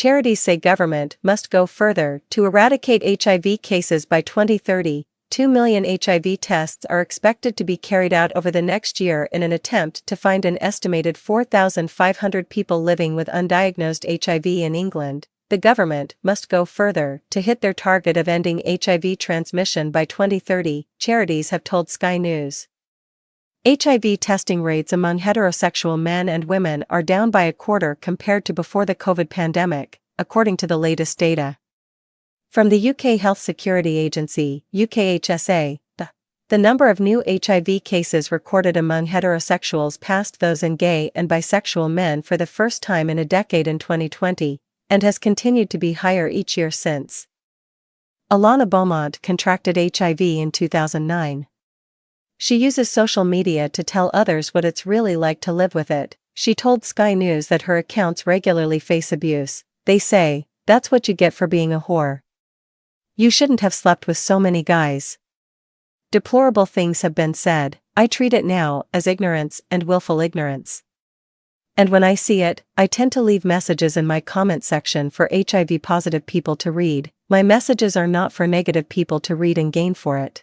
Charities say government must go further to eradicate HIV cases by 2030. 2 million HIV tests are expected to be carried out over the next year in an attempt to find an estimated 4,500 people living with undiagnosed HIV in England. The government must go further to hit their target of ending HIV transmission by 2030, Charities have told Sky News. HIV testing rates among heterosexual men and women are down by a quarter compared to before the COVID pandemic, according to the latest data. From the UK Health Security Agency, UKHSA, the number of new HIV cases recorded among heterosexuals passed those in gay and bisexual men for the first time in a decade in 2020, and has continued to be higher each year since. Alana Beaumont contracted HIV in 2009. She uses social media to tell others what it's really like to live with it. She told Sky News that her accounts regularly face abuse. They say, "That's what you get for being a whore. You shouldn't have slept with so many guys." Deplorable things have been said. I treat it now as ignorance and willful ignorance. And when I see it, I tend to leave messages in my comment section for HIV-positive people to read. My messages are not for negative people to read and gain for it.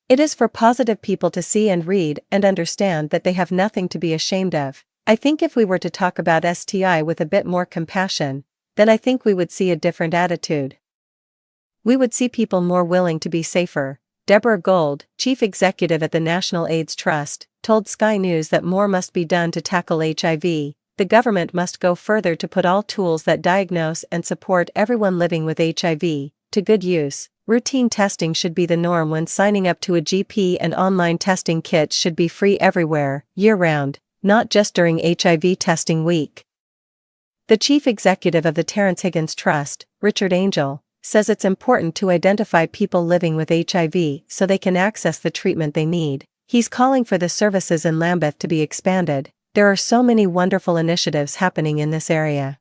It is for positive people to see and read and understand that they have nothing to be ashamed of. I think if we were to talk about STI with a bit more compassion, then I think we would see a different attitude. We would see people more willing to be safer. Deborah Gold, chief executive at the National AIDS Trust, told Sky News that more must be done to tackle HIV. The government must go further to put all tools that diagnose and support everyone living with HIV to good use. Routine testing should be the norm when signing up to a GP, and online testing kits should be free everywhere, year-round, not just during HIV testing week. The chief executive of the Terence Higgins Trust, Richard Angel, says it's important to identify people living with HIV so they can access the treatment they need. He's calling for the services in Lambeth to be expanded. There are so many wonderful initiatives happening in this area.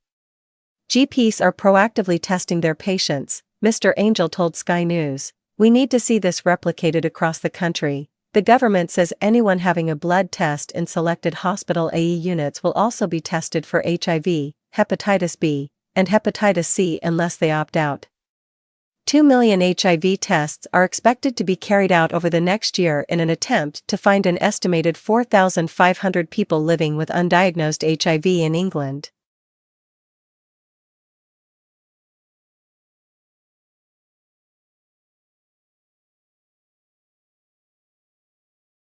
GPs are proactively testing their patients, Mr. Angel told Sky News. We need to see this replicated across the country. The government says anyone having a blood test in selected hospital AE units will also be tested for HIV, hepatitis B, and hepatitis C unless they opt out. 2 million HIV tests are expected to be carried out over the next year in an attempt to find an estimated 4,500 people living with undiagnosed HIV in England.